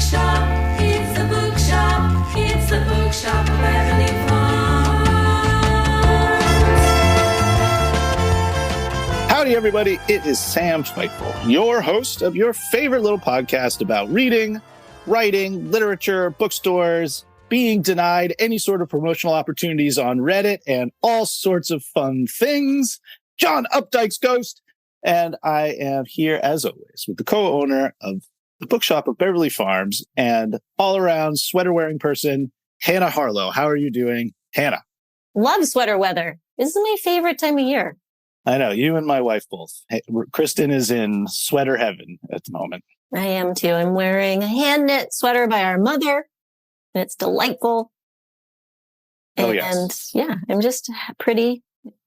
bookshop. It's the bookshop. It's the bookshop of Beverly Farms. Howdy, everybody. It is Sam Fightful, your host of your favorite little podcast about reading, writing, literature, bookstores, being denied any sort of promotional opportunities on Reddit, and all sorts of fun things. John Updike's Ghost. And I am here, as always, with the co-owner of the Bookshop of Beverly Farms and all-around sweater-wearing person, Hannah Harlow. How are you doing, Hannah? Love sweater weather. This is my favorite time of year. I know, you and my wife both. Kristin is in sweater heaven at the moment. I am too. I'm wearing a hand-knit sweater by our mother, and it's delightful. Oh, yes. And yeah, I'm just pretty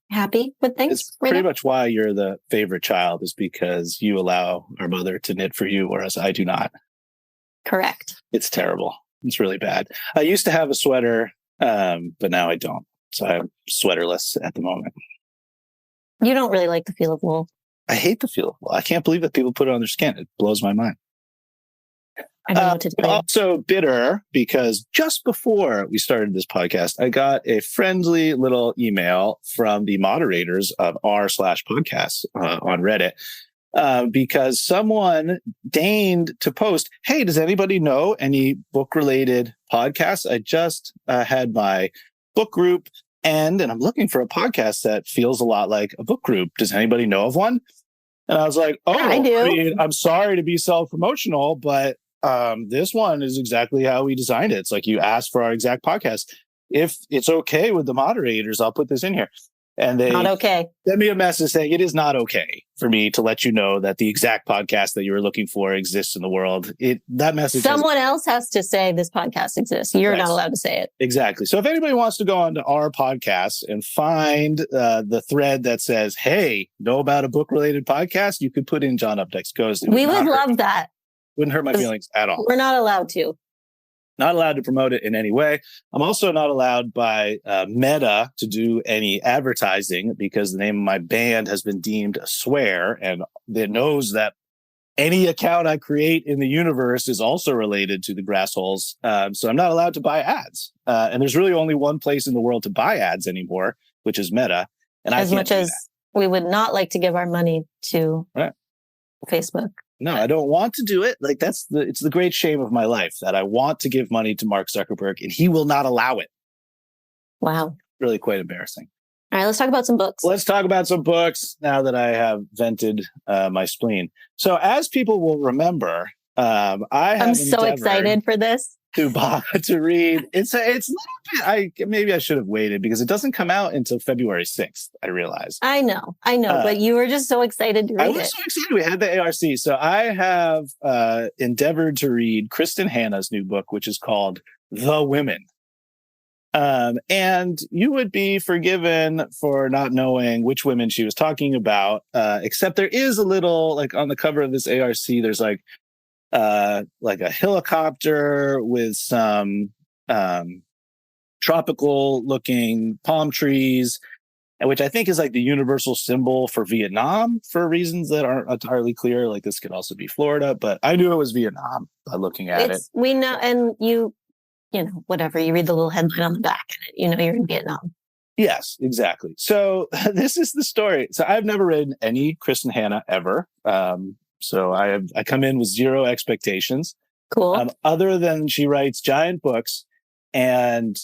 happy with things. It's pretty much why you're the favorite child, is because you allow our mother to knit for you, whereas I do not. Correct. It's terrible. It's really bad. I used to have a sweater, but now I don't. So I'm sweaterless at the moment. You don't really like the feel of wool. I hate the feel of wool. I can't believe that people put it on their skin. It blows my mind. I don't know what to do. Also bitter because just before we started this podcast, I got a friendly little email from the moderators of r/podcasts on Reddit because someone deigned to post, hey, does anybody know any book-related podcasts? I just had my book group end, and I'm looking for a podcast that feels a lot like a book group. Does anybody know of one? And I was like, oh, I do. I mean, I'm sorry to be self-promotional, but this one is exactly how we designed it. It's like you asked for our exact podcast. If it's okay with the moderators, I'll put this in here. And they Not okay. sent me a message saying it is not okay for me to let you know that the exact podcast that you were looking for exists in the world. That message. Someone else has to say this podcast exists. You're not allowed to say it. Exactly. So if anybody wants to go onto our podcast and find the thread that says, hey, know about a book-related podcast, you could put in John Updike's Ghost. We would love that. Wouldn't hurt my feelings at all. We're not allowed to. Not allowed to promote it in any way. I'm also not allowed by Meta to do any advertising because the name of my band has been deemed a swear, and it knows that any account I create in the universe is also related to the Grassholes. So I'm not allowed to buy ads. And there's really only one place in the world to buy ads anymore, which is Meta. And as much as we would not like to give our money to Facebook. No, I don't want to do it. Like it's the great shame of my life that I want to give money to Mark Zuckerberg and he will not allow it. Wow. Really quite embarrassing. All right, let's talk about some books. Let's talk about some books now that I have vented my spleen. So as people will remember, I'm so excited for this. To read. It's a little bit, maybe I should have waited because it doesn't come out until February 6th, I realized. I know, but you were just so excited to read it. I was so excited. We had the ARC. So I have endeavored to read Kristin Hannah's new book, which is called The Women. And you would be forgiven for not knowing which women she was talking about, except there is a little, like on the cover of this ARC, there's like a helicopter with some tropical looking palm trees, which I think is like the universal symbol for Vietnam for reasons that aren't entirely clear. Like this could also be Florida, but I knew it was Vietnam by looking at it. We know, and you know, whatever, you read the little headline on the back and you know you're in Vietnam. Yes, exactly. So this is the story. So I've never read any Kristin Hannah ever. So I come in with zero expectations. Cool. Other than she writes giant books, and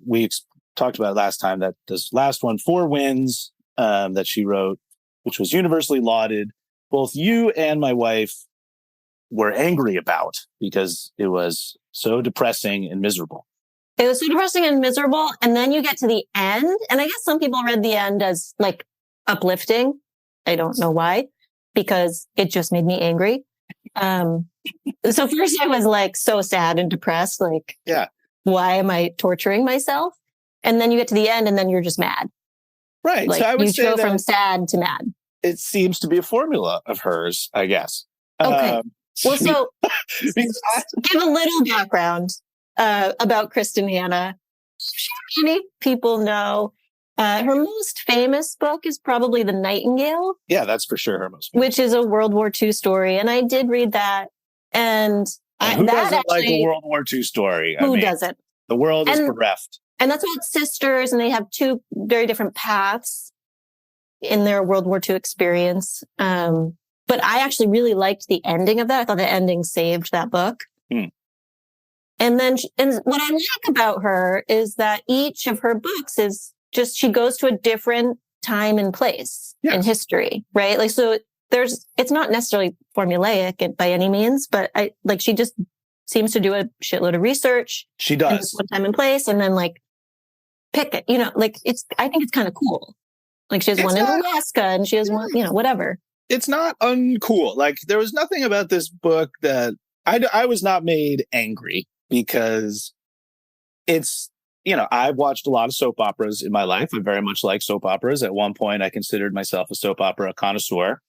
we talked about it last time that this last one, Four Winds, that she wrote, which was universally lauded. Both you and my wife were angry about because it was so depressing and miserable. It was so depressing and miserable, and then you get to the end, and I guess some people read the end as like uplifting. I don't know why. Because it just made me angry. So first I was like so sad and depressed, like, why am I torturing myself? And then you get to the end and then you're just mad. Right. Like, so I would say go from sad to mad. It seems to be a formula of hers, I guess. Okay. Well, so give a little background about Kristin Hannah. Many people know her most famous book is probably The Nightingale. Yeah, that's for sure her most famous. Which is a World War II story. And I did read that. And Who doesn't like a World War II story? Who doesn't? The world is bereft. And that's about sisters, and they have two very different paths in their World War II experience. But I actually really liked the ending of that. I thought the ending saved that book. And then, and what I like about her is that each of her books is just, she goes to a different time and place in history, right? Like, so it's not necessarily formulaic by any means, but she just seems to do a shitload of research. She does. One time and place, and then pick it, I think it's kind of cool. Like she has one in Alaska and she has one, whatever. It's not uncool. Like there was nothing about this book that I was not made angry because it's, I've watched a lot of soap operas in my life. I very much like soap operas. At one point, I considered myself a soap opera connoisseur.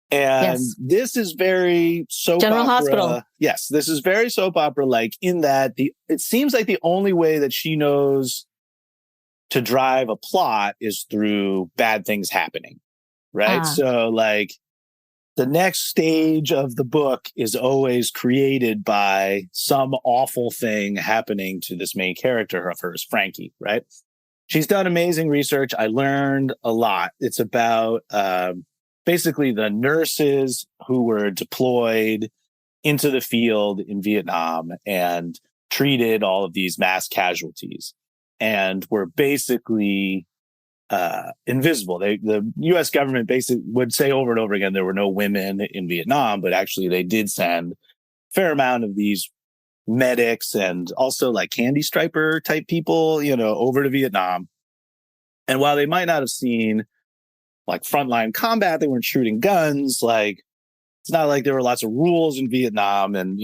And this is very soap General opera. Hospital. Yes, this is very soap opera-like in that it seems like the only way that she knows to drive a plot is through bad things happening, right? So the next stage of the book is always created by some awful thing happening to this main character of hers, Frankie, right? She's done amazing research. I learned a lot. It's about basically the nurses who were deployed into the field in Vietnam and treated all of these mass casualties and were basically invisible. The U.S. government basically would say over and over again there were no women in Vietnam, but actually they did send a fair amount of these medics and also candy striper type people, over to Vietnam. And while they might not have seen frontline combat, they weren't shooting guns. It's not like there were lots of rules in Vietnam, and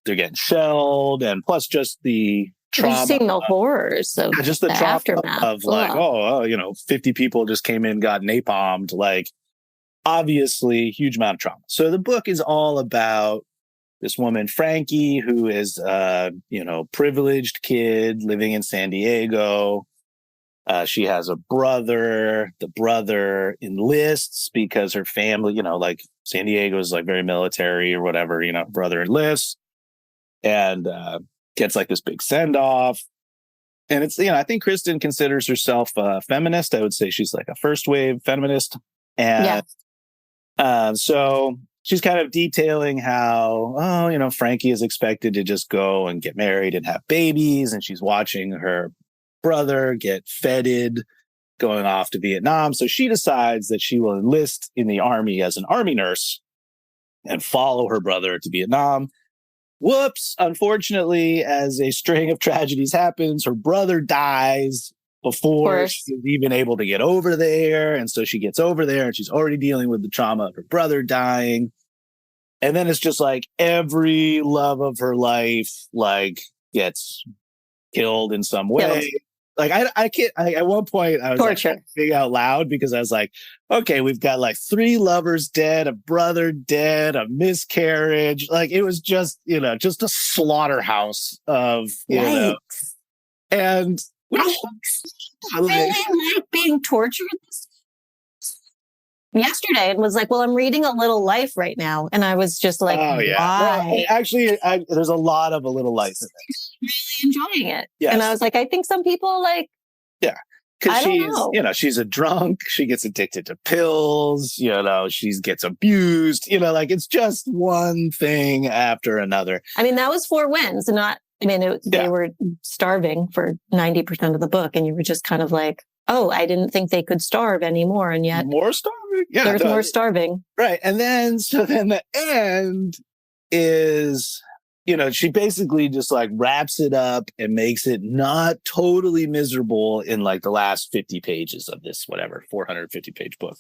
they're getting shelled, and plus just the trauma. You're seeing the horrors of just the aftermath of 50 people just came in, got napalmed. Obviously, huge amount of trauma. So the book is all about this woman, Frankie, who is privileged kid living in San Diego. She has a brother. The brother enlists because her family, San Diego is very military or whatever, brother enlists and gets this big send off. And it's, I think Kristin considers herself a feminist. I would say she's a first wave feminist. And so she's kind of detailing how, Frankie is expected to just go and get married and have babies. And she's watching her brother get feted going off to Vietnam. So she decides that she will enlist in the army as an army nurse and follow her brother to Vietnam. Whoops. Unfortunately, as a string of tragedies happens, her brother dies before she's even able to get over there. And so she gets over there and she's already dealing with the trauma of her brother dying. And then it's just every love of her life, gets killed in some way. I can't, at one point I was laughing out loud because I was okay, we've got 3 lovers dead, a brother dead, a miscarriage. It was just, just a slaughterhouse of, and I really like being tortured yesterday and was well, I'm reading A Little Life right now. And I was just why? Well, actually, there's a lot of A Little Life in it. Really enjoying it. Yes. And I was I think some people because she's a drunk. She gets addicted to pills. She gets abused. It's just one thing after another. I mean, that was 4 wins. They were starving for 90% of the book. And you were just kind of oh, I didn't think they could starve anymore. And yet more starving. Yeah, there's more starving. Right. And then the end is, she basically just wraps it up and makes it not totally miserable in the last 50 pages of this, 450 page book,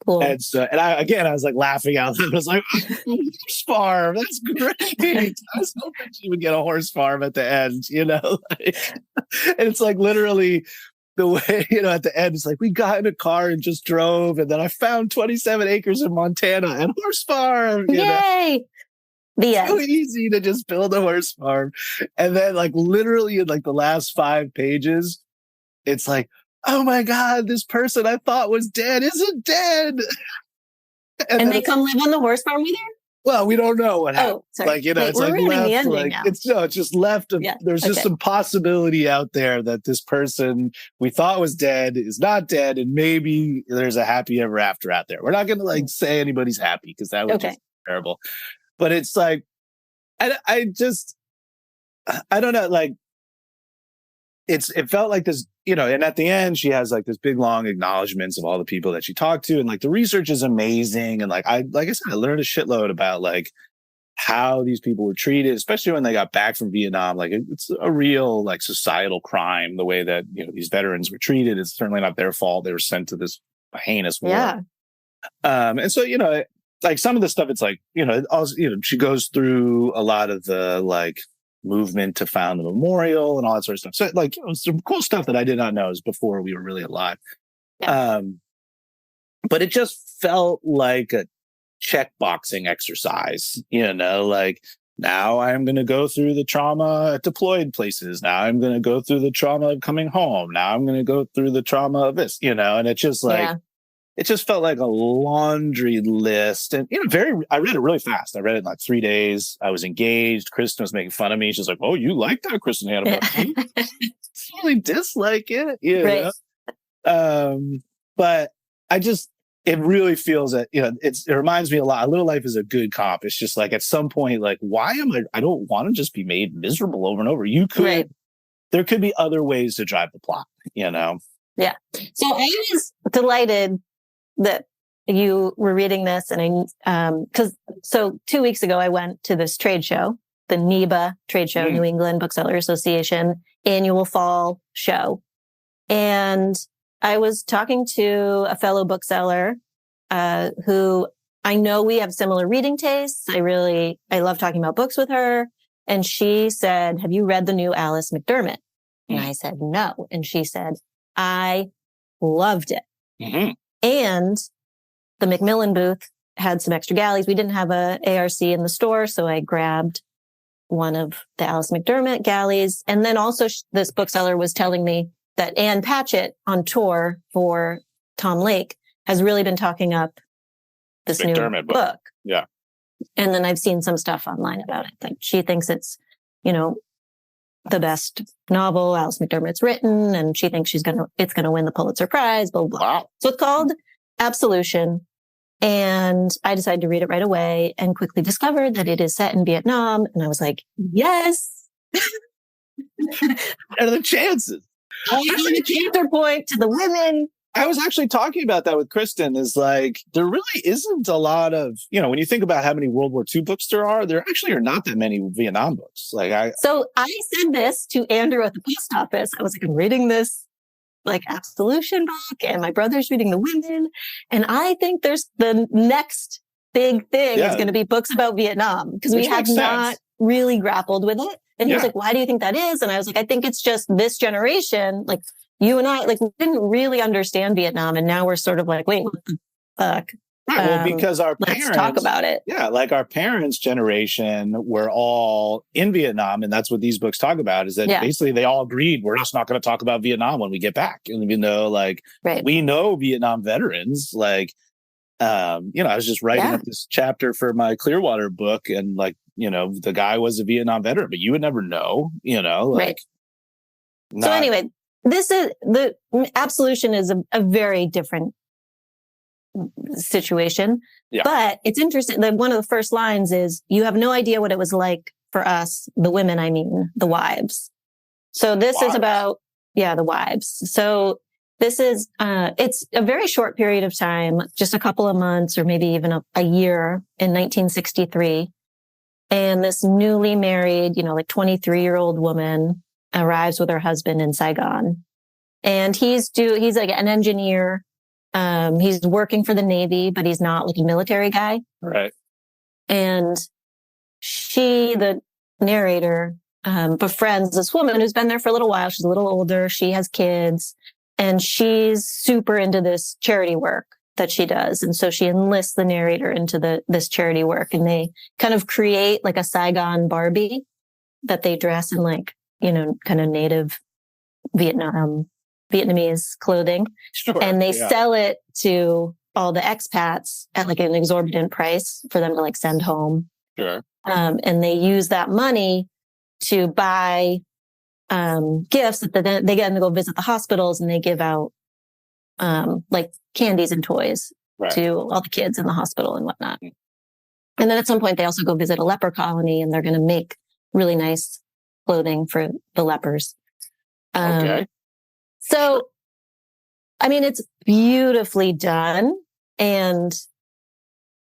Cool. And so, I was laughing out loud. I was horse farm. That's great. I was hoping she would get a horse farm at the end, and it's literally the way, at the end, it's we got in a car and just drove. And then I found 27 acres in Montana and horse farm. Yay. The end. So easy to just build a horse farm. And then literally in the last 5 pages, it's oh my God, this person I thought was dead isn't dead. And they come live on the horse farm with her? Well, we don't know what happened. Oh, sorry. Like, you know, Wait, it's we're like ruining left, the ending like now. it's just left of, Yeah, there's just okay. some possibility out there that this person we thought was dead is not dead, and maybe there's a happy ever after out there. We're not gonna like say anybody's happy because that would Okay. just be terrible. But it's like I just I don't know, like it felt like this, you know, and at the end she has like this big long acknowledgments of all the people that she talked to, and like the research is amazing, and like I said, I learned a shitload about like how these people were treated, especially when they got back from Vietnam. Like it's a real like societal crime the way that, you know, these veterans were treated. It's certainly not their fault. They were sent to this heinous war. Yeah. And so, you know, like some of the stuff, it's like, you know, it also, you know, she goes through a lot of the like movement to found the memorial and all that sort of stuff. So like, you know, some cool stuff that I did not know is before we were really alive. Yeah. But it just felt like a checkboxing exercise, you know, like now I'm going to go through the trauma at deployed places. Now I'm going to go through the trauma of coming home. Now I'm going to go through the trauma of this, you know, and it's just like, it just felt like a laundry list. And, you know, I read it really fast. I read it in like 3 days. I was engaged. Kristen was making fun of me. She's like, "Oh, you like that, Kristin Hannah?" I really dislike it, you know? But it really feels that, you know, it reminds me a lot. A Little Life is a good cop. It's just like at some point, like, I don't want to just be made miserable over and over. There could be other ways to drive the plot, you know? Yeah. So I was delighted that you were reading this, and so 2 weeks ago I went to this trade show, the NEBA trade show, New England Bookseller Association annual fall show. And I was talking to a fellow bookseller who I know we have similar reading tastes. I love talking about books with her. And she said, "Have you read the new Alice McDermott?" And I said, "No." And she said, "I loved it." Mm-hmm. And the Macmillan booth had some extra galleys. We didn't have a ARC in the store, so I grabbed one of the Alice McDermott galleys. And then also this bookseller was telling me that Ann Patchett on tour for Tom Lake has really been talking up this McDermott new book. Yeah. And then I've seen some stuff online about it. Like she thinks it's, you know, the best novel Alice McDermott's written, and she thinks it's going to win the Pulitzer Prize, blah, blah, blah. Wow. So it's called Absolution. And I decided to read it right away and quickly discovered that it is set in Vietnam. And I was like, yes. What are the chances? The counterpoint to the women. I was actually talking about that with Kristen, is like, there really isn't a lot of, you know, when you think about how many World War II books there actually are not that many Vietnam books. So I said this to Andrew at the post office. I was like, I'm reading this like Absolution book, and my brother's reading The Women. And I think there's the next big thing is going to be books about Vietnam, because we have not really grappled with it. And he was like, "Why do you think that is?" And I was like, "I think it's just this generation, like you and I, like we didn't really understand Vietnam. And now we're sort of like, wait, what the fuck?" Right, well, because our parents... Let's talk about it. Yeah, like our parents' generation were all in Vietnam, and that's what these books talk about, is that basically they all agreed, we're just not going to talk about Vietnam when we get back. And even though, like, we know Vietnam veterans, like, you know, I was just writing up this chapter for my Clearwater book, and like, you know, the guy was a Vietnam veteran, but you would never know, you know, like... So anyway, the Absolution is a very different situation. But it's interesting that one of the first lines is, "You have no idea what it was like for us, the women, I mean, the wives." So this is about, the wives. So this is, it's a very short period of time, just a couple of months or maybe even a year in 1963. And this newly married, you know, like 23-year-old woman arrives with her husband in Saigon. And he's like an engineer. He's working for the Navy, but he's not like a military guy. Right. And she, the narrator, befriends this woman who's been there for a little while. She's a little older. She has kids, and she's super into this charity work that she does. And so she enlists the narrator into this charity work, and they kind of create like a Saigon Barbie that they dress in, like, you know, kind of native Vietnamese clothing. And they sell it to all the expats at like an exorbitant price for them to like send home. Sure. And they use that money to buy gifts that they get to go visit the hospitals, and they give out like candies and toys to all the kids in the hospital and whatnot. And then at some point, they also go visit a leper colony, and they're going to make really nice clothing for the lepers. Okay. So, I mean, it's beautifully done, and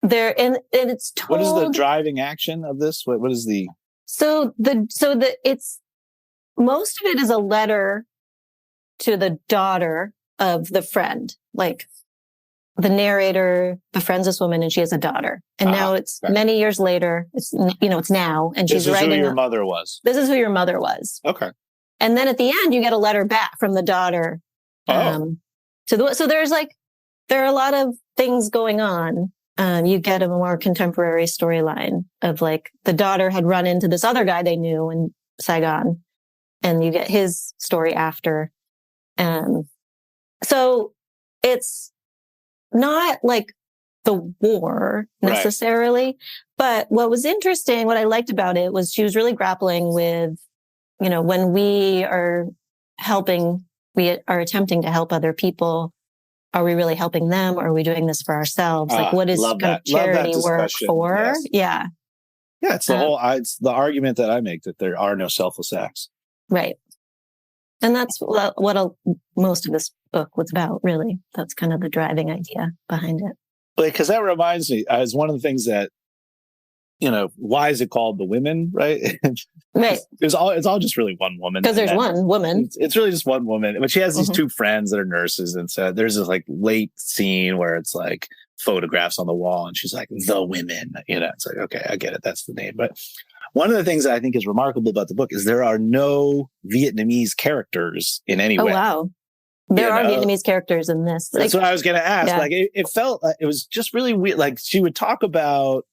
it's told. What is the driving action of this? What is the? It's most of it is a letter to the daughter of the friend, like the narrator befriends this woman and she has a daughter. And now it's many years later. It's, it's now. And she's writing. This is who your mother was. This is who your mother was. Okay. And then at the end, you get a letter back from the daughter. So there are a lot of things going on. You get a more contemporary storyline of like the daughter had run into this other guy they knew in Saigon, and you get his story after. So it's not like the war necessarily, but what was interesting, what I liked about it was she was really grappling with, when we are attempting to help other people, are we really helping them, or are we doing this for ourselves? Like, what is charity work for? Yes. Yeah. Yeah. It's it's the argument that I make, that there are no selfless acts. Right. And that's what most of this book was about, really. That's kind of the driving idea behind it. Because that reminds me, as one of the things that, why is it called The Women, right? Right. It's all just really one woman. Because there's one woman. It's really just one woman. But she has these two friends that are nurses. And so there's this like late scene where it's like photographs on the wall and she's like, The Women. It's like, okay, I get it. That's the name. But one of the things that I think is remarkable about the book is there are no Vietnamese characters in any way. Oh, wow. There are Vietnamese characters in this. That's what I was going to ask. Yeah. Like it felt like it was just really weird. Like she would talk about,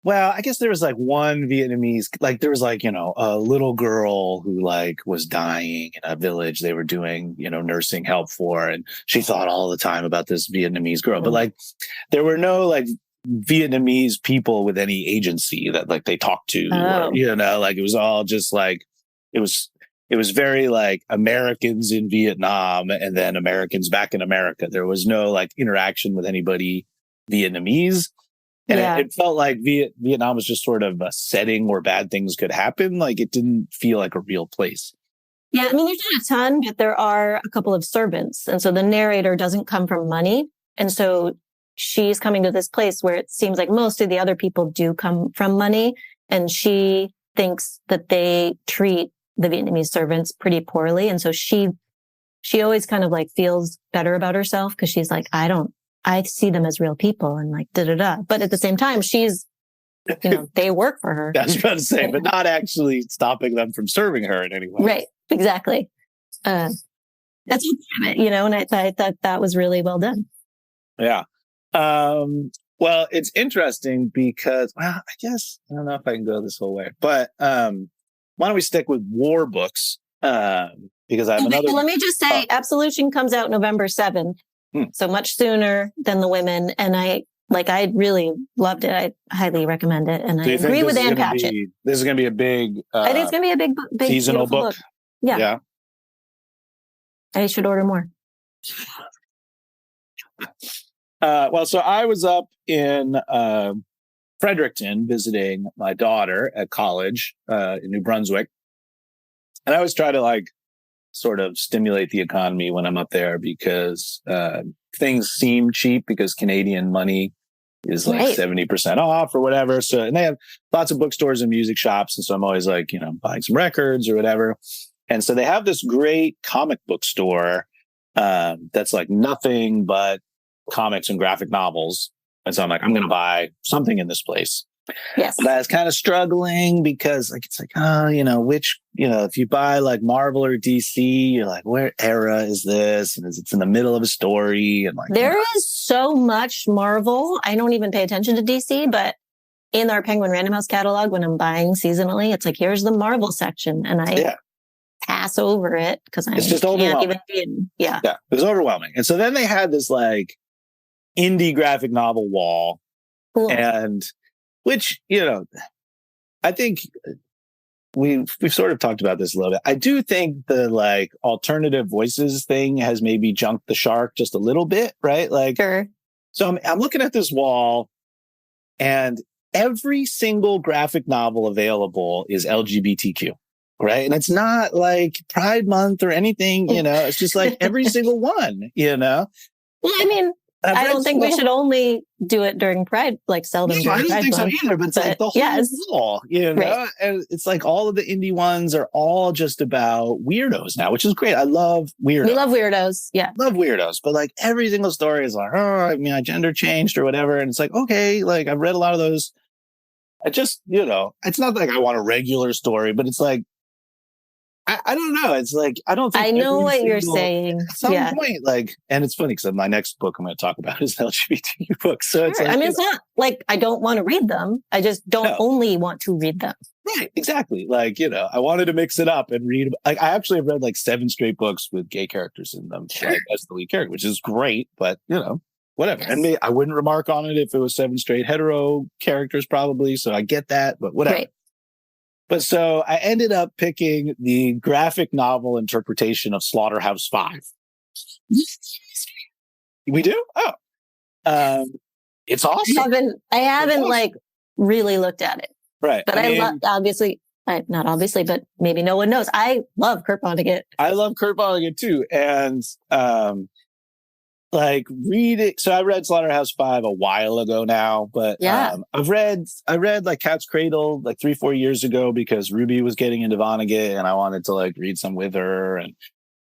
well, I guess there was like one Vietnamese, like there was like, a little girl who like was dying in a village they were doing, nursing help for. And she thought all the time about this Vietnamese girl, but like there were no like Vietnamese people with any agency that like they talked to, or, like it was all just like, it was very like Americans in Vietnam and then Americans back in America. There was no like interaction with anybody Vietnamese. And it felt like Vietnam was just sort of a setting where bad things could happen. Like it didn't feel like a real place. Yeah, I mean, there's not a ton, but there are a couple of servants. And so the narrator doesn't come from money. And so she's coming to this place where it seems like most of the other people do come from money. And she thinks that they treat the Vietnamese servants pretty poorly. And so she always kind of like feels better about herself because she's like, I see them as real people and like da-da-da. But at the same time, she's, they work for her. That's what I was saying, but not actually stopping them from serving her in any way. Right. Exactly. That's it, and I thought that was really well done. Yeah. Well, it's interesting because, I guess, I don't know if I can go this whole way, but why don't we stick with war books? Because I have another. Let me just say, Absolution comes out November 7th. So much sooner than The Women. And I really loved it. I highly recommend it. And I agree with Ann Patchett. This is going to be a big, I think it's going to be a big seasonal book. Yeah. I should order more. So I was up in Fredericton visiting my daughter at college in New Brunswick. And I always try to like sort of stimulate the economy when I'm up there because things seem cheap because Canadian money is like 70% off or whatever. So, and they have lots of bookstores and music shops. And so I'm always like, buying some records or whatever. And so they have this great comic book store that's like nothing but comics and graphic novels. And so I'm like, I'm going to buy something in this place. Yes. But I was kind of struggling because like, it's like, if you buy like Marvel or DC, you're like, where era is this? And it's in the middle of a story. And like, there is so much Marvel. I don't even pay attention to DC, but in our Penguin Random House catalog, when I'm buying seasonally, it's like, here's the Marvel section. And I pass over it because it's just overwhelming. It was overwhelming. And so then they had this like indie graphic novel wall. Cool. And which, I think we've sort of talked about this a little bit. I do think the like alternative voices thing has maybe jumped the shark just a little bit, right? Like, Sure. so I'm looking at this wall, and every single graphic novel available is LGBTQ, right? And it's not like Pride Month or anything, it's just like every single one, Well, I mean, I don't think we should only do it during Pride, like sell them No, during I don't Pride think so Month. either, but it's like the whole wall, Right. And it's like all of the indie ones are all just about weirdos now, which is great. I love weirdos. We love weirdos. Yeah. Love weirdos, but like every single story is like, my gender changed or whatever. And it's like, okay, like I've read a lot of those. I just, it's not like I want a regular story, but it's like, I don't know. It's like, I don't think I know what you're saying. At some point, like, and it's funny because my next book I'm going to talk about is an LGBTQ book. So it's Sure. like, I mean, it's not like I don't want to read them. I just don't only want to read them. Right. Exactly. Like, I wanted to mix it up and read. Like, I actually have read like 7 straight books with gay characters in them, like, as the lead character, which is great, but whatever. Yes. And I wouldn't remark on it if it was 7 straight hetero characters, probably. So I get that, but whatever. Right. But so I ended up picking the graphic novel interpretation of Slaughterhouse Five. We do? Oh, it's awesome. I haven't like really looked at it, Right. but I love, obviously, not obviously, but maybe no one knows. I love Kurt Vonnegut. I love Kurt Vonnegut too. And, like reading, so I read Slaughterhouse Five a while ago now, but I read like Cat's Cradle like 3-4 years ago because Ruby was getting into Vonnegut and I wanted to like read some with her.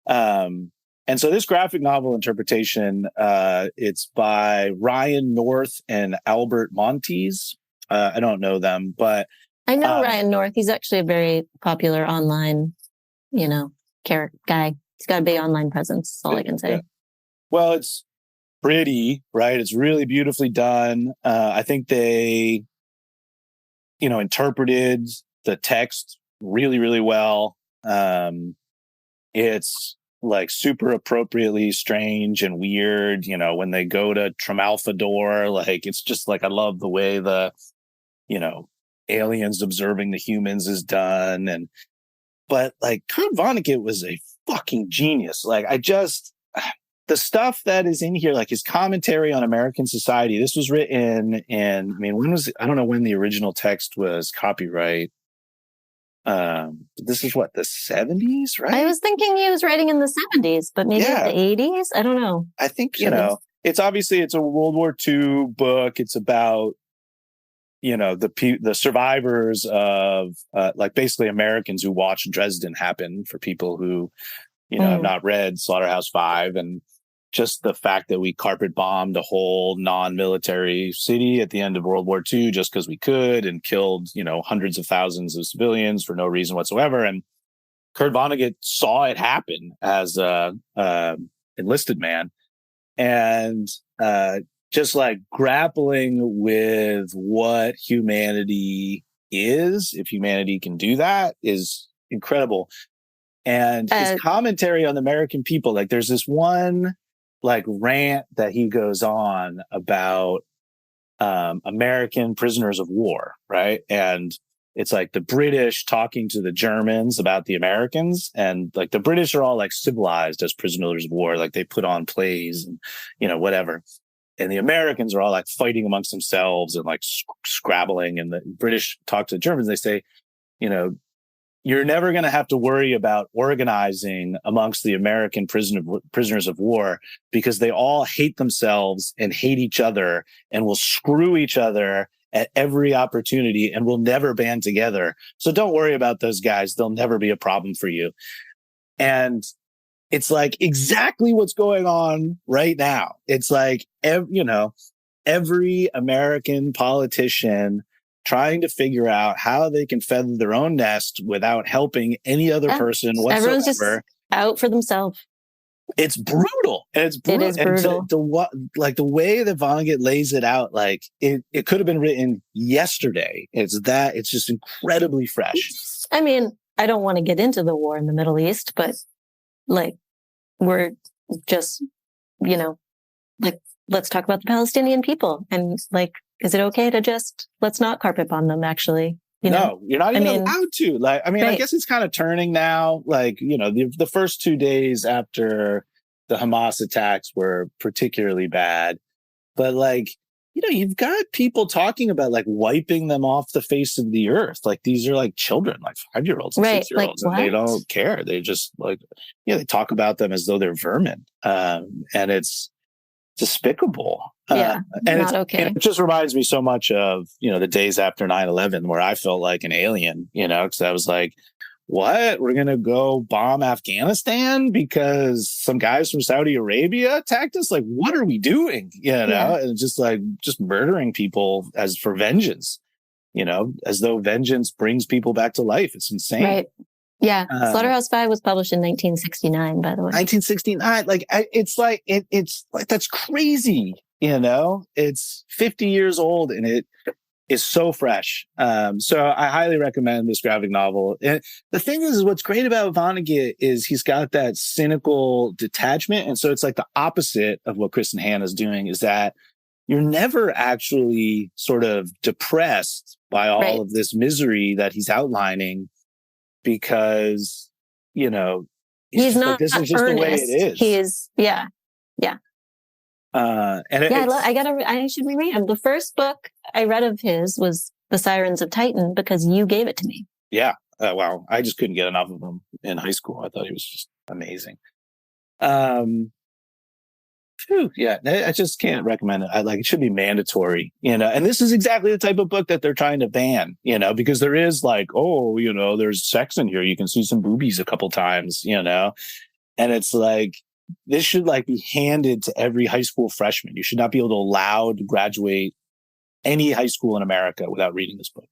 And so this graphic novel interpretation, it's by Ryan North and Albert Montes. I don't know them, but I know Ryan North. He's actually a very popular online, character guy. He's got a big online presence. That's all I can say. Yeah. Well, it's pretty, right? It's really beautifully done. I think they, interpreted the text really, really well. It's like super appropriately strange and weird, when they go to Tremalfador, like, it's just like, I love the way the, aliens observing the humans is done. But like Kurt Vonnegut was a fucking genius. Like the stuff that is in here, like his commentary on American society, this was written in, when was it? I don't know when the original text was copyright. This is what, the 70s, right? I was thinking he was writing in the 70s, but maybe the 80s. I don't know. I think, it's obviously, it's a World War II book. It's about, the survivors of, like basically Americans who watched Dresden happen, for people who, have not read Slaughterhouse Five, and just the fact that we carpet bombed a whole non-military city at the end of World War II just because we could, and killed, hundreds of thousands of civilians for no reason whatsoever. And Kurt Vonnegut saw it happen as a enlisted man, and just like grappling with what humanity is, if humanity can do that, is incredible. And his commentary on the American people, like there's this one like rant that he goes on about American prisoners of war, right? And it's like the British talking to the Germans about the Americans, and like the British are all like civilized as prisoners of war, like they put on plays and whatever. And the Americans are all like fighting amongst themselves and like scrabbling. And the British talk to the Germans. They say, you're never going to have to worry about organizing amongst the American prisoners of war, because they all hate themselves and hate each other and will screw each other at every opportunity and will never band together. So don't worry about those guys. They'll never be a problem for you. And it's like exactly what's going on right now. It's like, every American politician trying to figure out how they can feather their own nest without helping any other person whatsoever. Everyone's just out for themselves. It's brutal. It is brutal. And the way that Vonnegut lays it out, like it could have been written yesterday. It's just incredibly fresh. I mean, I don't want to get into the war in the Middle East, but like we're just, like let's talk about the Palestinian people. And like, is it okay to just, let's not carpet bomb them, actually? You know? No, you're not even allowed to. Like, I mean, I Right. guess it's kind of turning now. Like, you know, the first 2 days after the Hamas attacks were particularly bad. But like, you know, you've got people talking about like wiping them off the face of the earth. Like these are like children, like 5-year-olds and Right. 6-year-olds, Like, and they what? don't care. They just like, yeah, they talk about them as though they're vermin. And it's despicable. Yeah, And not okay. it just reminds me so much of, you know, the days after 9/11 where I felt like an alien, you know, because I was like, what? We're going to go bomb Afghanistan because some guys from Saudi Arabia attacked us? Like, what are we doing? You know, Yeah. and just like just murdering people as for vengeance, you know, as though vengeance brings people back to life. It's insane. Right. Yeah. Slaughterhouse Five was published in 1969, by the way. 1969. Like, it's like that's crazy. You know, it's 50 years old and it is so fresh. So I highly recommend this graphic novel. And the thing is what's great about Vonnegut is he's got that cynical detachment. And so it's like the opposite of what Kristin Hannah is doing, is that you're never actually sort of depressed by all Right. of this misery that he's outlining, because, you know, He's just not like, this is just earnest. the way it is. He is, yeah. And I should reread him. The first book I read of his was The Sirens of Titan because you gave it to me. Yeah. Wow. I just couldn't get enough of him in high school. I thought he was just amazing. Yeah, I just can't recommend it. It should be mandatory, you know, and this is exactly the type of book that they're trying to ban, you know, because there is like, oh, you know, there's sex in here. You can see some boobies a couple times, you know, and it's like, this should like be handed to every high school freshman. You should not be able to allow to graduate any high school in America without reading this book.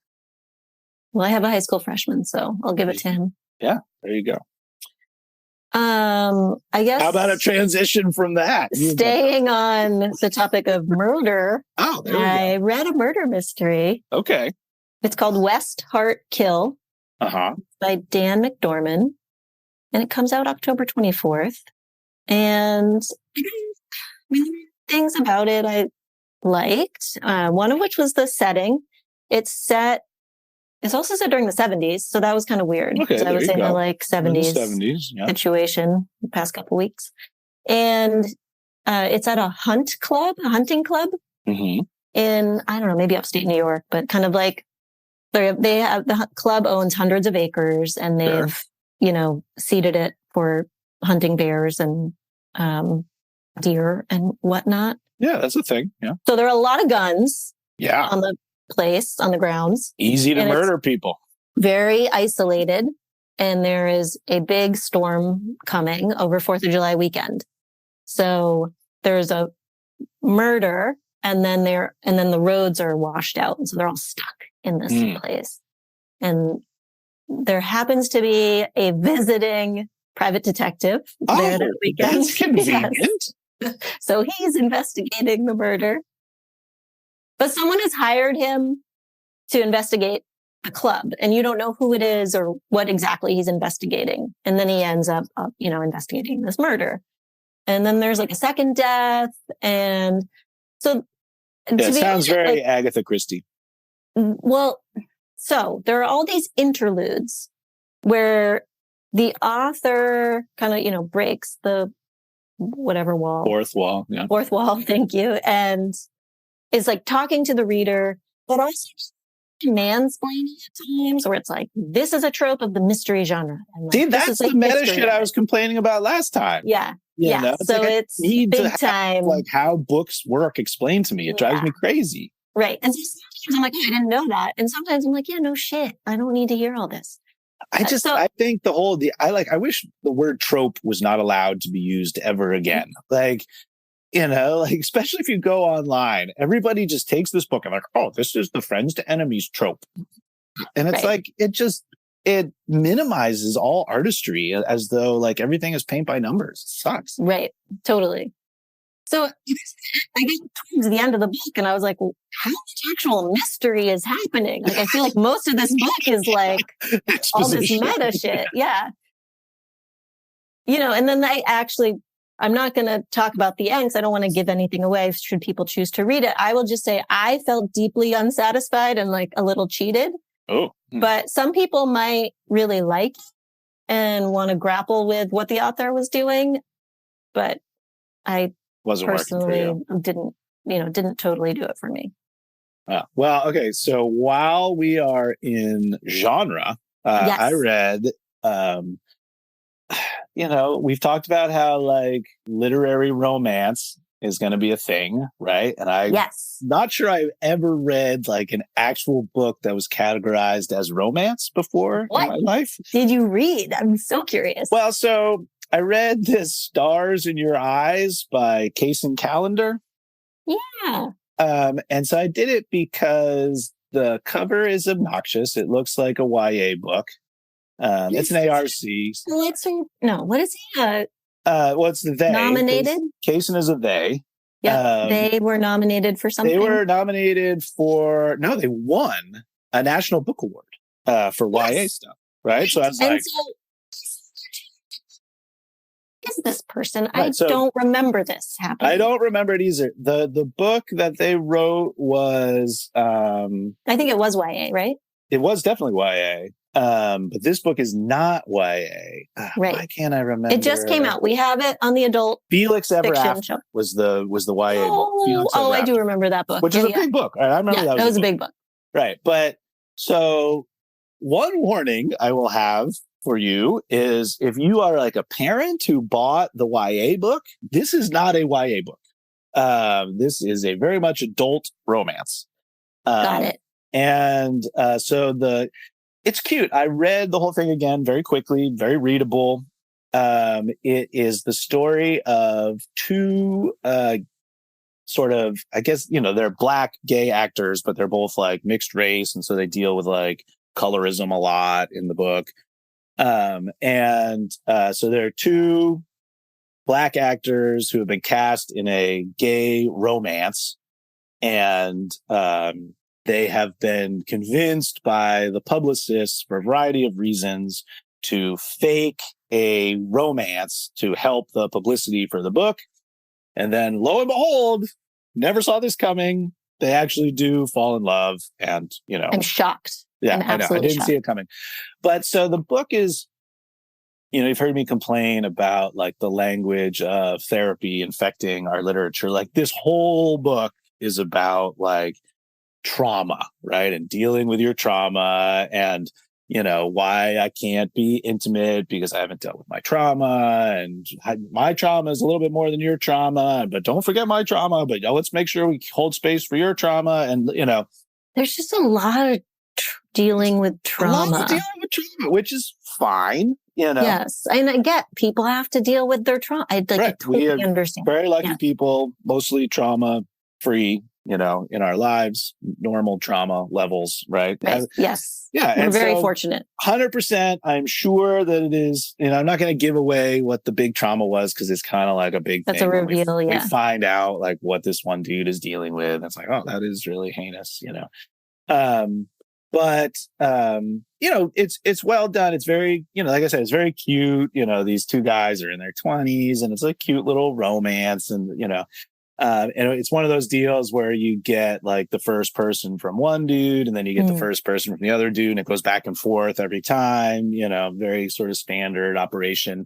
Well, I have a high school freshman, so I'll give it to him. Yeah, there you go. I guess. How about a transition from that? Staying on the topic of murder, Oh, there we I read a murder mystery. go. Okay. It's called West Heart Kill Uh-huh. by Dan McDormand, and it comes out October 24th. And things about it I liked, one of which was the setting. It's also set during the 70s, so that was kind of weird. Okay, I was in a like 70s, 70s, yeah. situation the past couple weeks. And it's at a hunting club Mm-hmm. in, I don't know, maybe upstate New York, but kind of like they have, the club owns hundreds of acres and they've, Sure. you know, seeded it for hunting bears and deer and whatnot. Yeah, that's a thing. Yeah. So there are a lot of guns Yeah. on the place, on the grounds. Easy to And it's murder people. very isolated. And there is a big storm coming over 4th of July weekend. So there's a murder and then the roads are washed out. And so they're all stuck in this place. And there happens to be a visiting private detective there that weekend. That's convenient. Yes. So he's investigating the murder. But someone has hired him to investigate a club, and you don't know who it is or what exactly he's investigating. And then he ends up, investigating this murder. And then there's like a second death. And so It sounds very Agatha Christie. Well, so there are all these interludes where the author kind of, breaks the whatever wall. Fourth wall. Yeah. Fourth wall. Thank you. And is like talking to the reader, but also mansplaining at times, where it's like, this is a trope of the mystery genre. And like, See, that's the meta shit I was complaining about last time. Yeah. You yeah. know? So like, it's need big to have, time. like how books work explained to me. It drives me crazy. Right. And sometimes I'm like, oh, I didn't know that. And sometimes I'm like, yeah, no shit. I don't need to hear all this. I think I wish the word trope was not allowed to be used ever again. Like, especially if you go online, everybody just takes this book and like, oh, this is the friends to enemies trope. And it's like, it minimizes all artistry as though like everything is paint by numbers. It sucks. Right. Totally. So I get towards the end of the book and I was like, well, how much actual mystery is happening? Like, I feel like most of this book is like all this meta shit. Yeah. And then I actually I'm not going to talk about the end because I don't want to give anything away should people choose to read it. I will just say I felt deeply unsatisfied and like a little cheated. Oh. But some people might really like it and want to grapple with what the author was doing. But I Wasn't personally didn't totally do it for me. Well, okay. So while we are in genre, Yes. I read, we've talked about how like literary romance is going to be a thing, right? And I'm not sure I've ever read like an actual book that was categorized as romance before in my life. Did you read? I'm so curious. Well, so I read this Stars in Your Eyes by Kacen Callender. Yeah. And so I did it because the cover is obnoxious. It looks like a YA book. It's an ARC. What is he? It's the they. Nominated? Kacen is a they. Yeah, they were nominated for something. They were nominated they won a National Book Award for YA stuff, right? So I was like... is this person? I don't remember this happening. I don't remember it either. The book that they wrote was... I think it was YA, right? It was definitely YA. But this book is not YA. Right. Why can't I remember? It just came out. We have it on the adult Felix Ever fiction After show. was the YA book. I do remember that book. Which is a big book. Right? I remember that was a big book. Right. But so one warning I will have for you is if you are like a parent who bought the YA book, this is not a YA book. This is a very much adult romance. Got it. And it's cute. I read the whole thing again very quickly, very readable. It is the story of two sort of, I guess, they're Black gay actors, but they're both like mixed race. And so they deal with like colorism a lot in the book. So there are two Black actors who have been cast in a gay romance. And they have been convinced by the publicists for a variety of reasons to fake a romance to help the publicity for the book. And then lo and behold, never saw this coming. They actually do fall in love and, I'm shocked. Yeah, I know. I didn't see it coming. But so the book is, you've heard me complain about like the language of therapy infecting our literature. Like this whole book is about like trauma, right? And dealing with your trauma and, why I can't be intimate because I haven't dealt with my trauma and my trauma is a little bit more than your trauma, but don't forget my trauma, but let's make sure we hold space for your trauma. And, there's just a lot of dealing with trauma, which is fine. Yes. And I get people have to deal with their trauma. I totally understand. Very lucky people, mostly trauma free, in our lives, normal trauma levels, right? Yes. Yeah. We're very fortunate. 100%. I'm sure that it is, I'm not going to give away what the big trauma was because it's kind of like a big That's thing. a reveal. We find out like what this one dude is dealing with. It's like, oh, that is really heinous, But it's well done. It's very, like I said, it's very cute. These two guys are in their 20s and it's a cute little romance and, and it's one of those deals where you get like the first person from one dude and then you get the first person from the other dude and it goes back and forth every time, very sort of standard operation.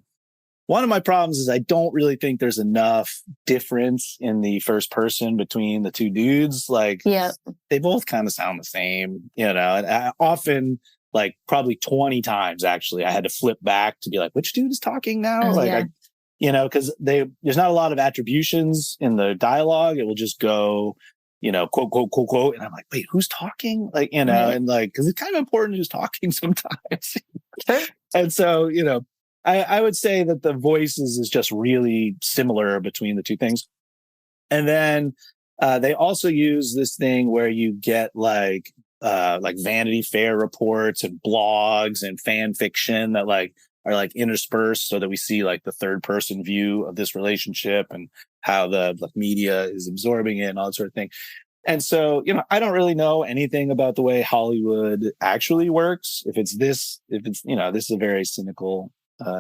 One of my problems is I don't really think there's enough difference in the first person between the two dudes. Like, they both kind of sound the same, and I often, like probably 20 times, actually, I had to flip back to be like, which dude is talking now? Because there's not a lot of attributions in the dialogue. It will just go, quote, quote, quote, quote. And I'm like, wait, who's talking? Like, and like, because it's kind of important who's talking sometimes. Sure. And so, I would say that the voices is just really similar between the two things. And then they also use this thing where you get like Vanity Fair reports and blogs and fan fiction that like are like interspersed so that we see like the third person view of this relationship and how the media is absorbing it and all that sort of thing. And so, I don't really know anything about the way Hollywood actually works. This is a very cynical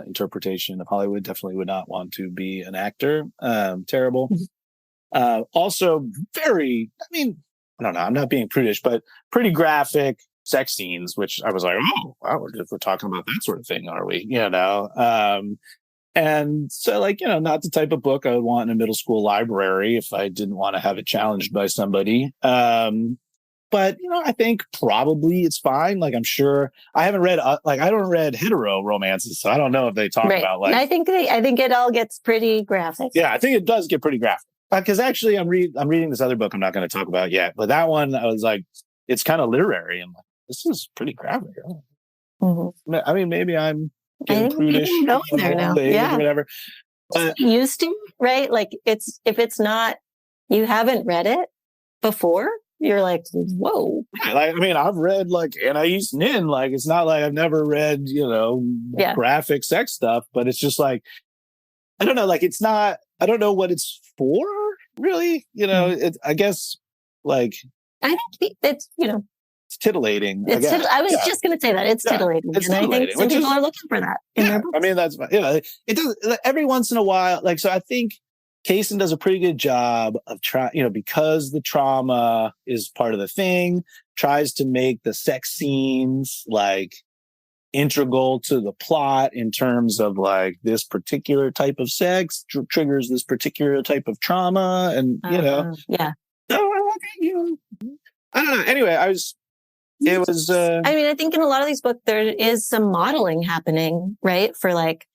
interpretation of Hollywood. Definitely would not want to be an actor. Terrible. Also very, I mean, I don't know, I'm not being prudish, but pretty graphic sex scenes, which I was like, oh, wow, we're talking about that sort of thing, are we? And so, like, not the type of book I would want in a middle school library if I didn't want to have it challenged by somebody. But, I think probably it's fine. Like, I'm sure I haven't read, I don't read hetero romances, so I don't know if they talk about, like, I think it all gets pretty graphic. Yeah, I think it does get pretty graphic. Because actually, I'm reading this other book I'm not going to talk about yet, but that one I was like, it's kind of literary. I'm like, this is pretty graphic. Mm-hmm. I mean, maybe I'm getting prudish, going there now. Yeah, whatever. Used to, right? Like, if it's not, you haven't read it before, you're like, whoa. Yeah, like, I mean, I've read like Anais Nin. Like, it's not like I've never read, graphic sex stuff, but it's just like, I don't know. Like, it's not. I don't know what it's for, really. I guess, like, I think it's it's titillating. I was just going to say that it's titillating, it's and titillating, I think some people are looking for that in their books. I mean, that's it does every once in a while. Like, so I think Kacen does a pretty good job of trying, because the trauma is part of the thing, tries to make the sex scenes like integral to the plot in terms of like this particular type of sex triggers this particular type of trauma, and yeah. So I don't know. Anyway, I mean, I think in a lot of these books there is some modeling happening, right? For like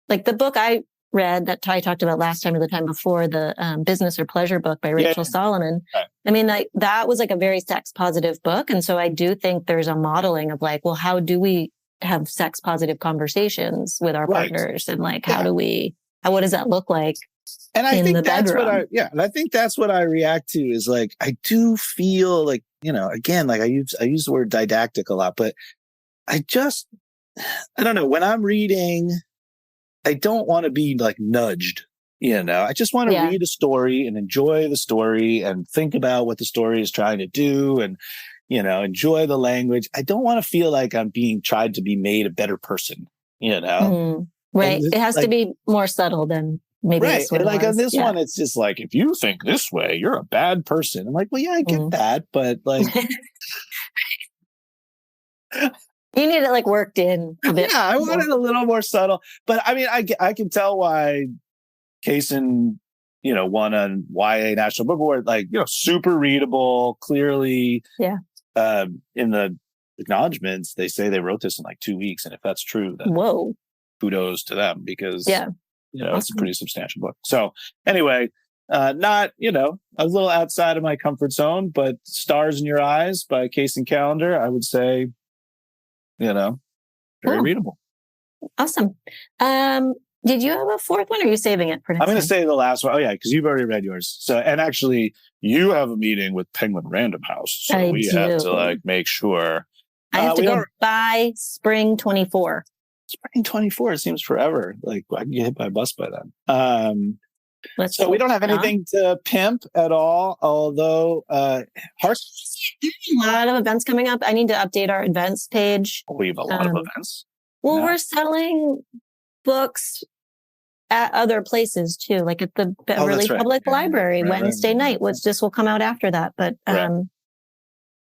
the book I read that Ty talked about last time or the time before, the Business or Pleasure book by Rachel Solomon. Right. I mean, that was like a very sex positive book, and so I do think there's a modeling of like, well, how do we have sex positive conversations with our partners, and like, what does that look like? And I think that's bedroom? and I think that's what I react to is like, I do feel like, again, like I use the word didactic a lot, but I don't know, when I'm reading, I don't want to be like nudged, I just want to read a story and enjoy the story and think about what the story is trying to do and, enjoy the language. I don't want to feel like I'm being tried to be made a better person, Mm-hmm. Right. It has to be more subtle than maybe this one. Like on this one, it's just like, if you think this way, you're a bad person. I'm like, well, yeah, I get that, but like, you need it like worked in a bit. Yeah, I want it a little more subtle. But I mean, I can tell why Kacen, won an YA National Book Award. Like, super readable, clearly. Yeah. In the acknowledgments, they say they wrote this in like 2 weeks, and if that's true, then whoa, kudos to them, because awesome. It's a pretty substantial book. So anyway, not a little outside of my comfort zone, but Stars in Your Eyes by Kacen Callender, I would say, very readable. Awesome. Did you have a fourth one, or are you saving it for next I'm going to time? say the last one. Oh yeah, because you've already read yours. So, and actually, you have a meeting with Penguin Random House, so have to like make sure. I have to go by spring 24. Spring 24 seems forever. Like, I can get hit by a bus by then. So we don't have anything to pimp at all, although a lot of events coming up. I need to update our events page. We have a lot of events. Well, we're selling books at other places too, like at the Beverly Public Library Wednesday night, which this will come out after that. But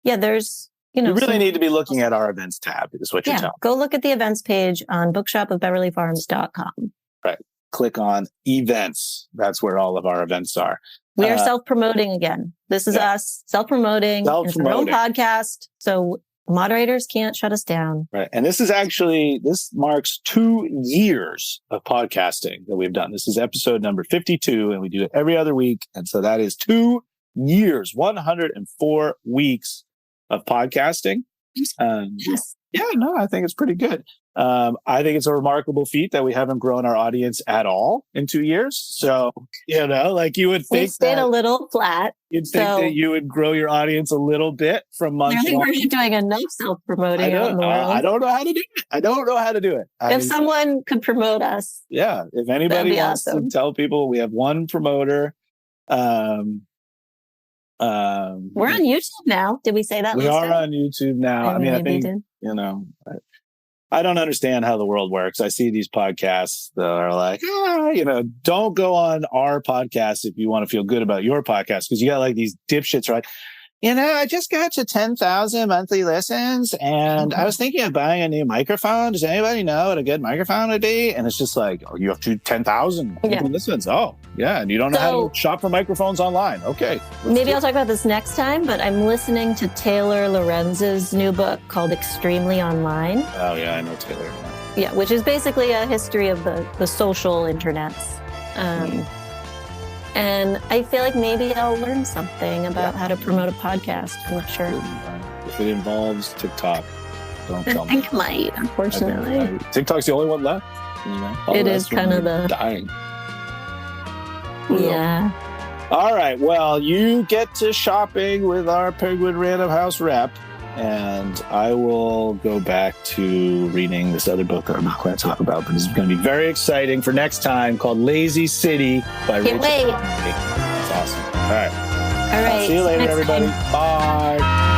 there's you really need to be looking at our events tab, is what you're telling me. Go look at the events page on bookshopofbeverlyfarms.com. Right. Click on events. That's where all of our events are. We are self-promoting again. This is us self-promoting. It's our own podcast. So moderators can't shut us down. Right. And this marks 2 years of podcasting that we've done. This is episode number 52, and we do it every other week. And so that is 2 years, 104 weeks of podcasting. Yes. Yeah, no, I think it's pretty good. I think it's a remarkable feat that we haven't grown our audience at all in 2 years. So, like you would think we stayed a little flat. You'd think that you would grow your audience a little bit from month to month. I think we're doing enough self-promoting out in the world. I don't know how to do it. If someone could promote us. Yeah. If anybody wants to tell people, we have one promoter. We're on YouTube now. Did we say that? We are on YouTube now. I mean, I think, I don't understand how the world works. I see these podcasts that are like, don't go on our podcast if you want to feel good about your podcast, because you got like these dipshits are like, I just got to 10,000 monthly listens and I was thinking of buying a new microphone. Does anybody know what a good microphone would be? And it's just like, you have to 10,000 monthly listens. Oh, yeah. And you don't know how to shop for microphones online. Okay. Maybe I'll talk about this next time, but I'm listening to Taylor Lorenz's new book called Extremely Online. Oh, yeah. I know Taylor. Yeah, which is basically a history of the social internets. And I feel like maybe I'll learn something about how to promote a podcast. I'm not sure. If it involves TikTok, don't tell me. I think it might, unfortunately. TikTok's the only one left. It is kind of the... dying. Yeah. All right. Well, you get to shopping with our Penguin Random House rep. And I will go back to reading this other book that I'm not going to talk about, but it's going to be very exciting for next time, called Lazy City by Rachel. Wait. It's awesome. All right. All right. See you later, everybody. Time. Bye.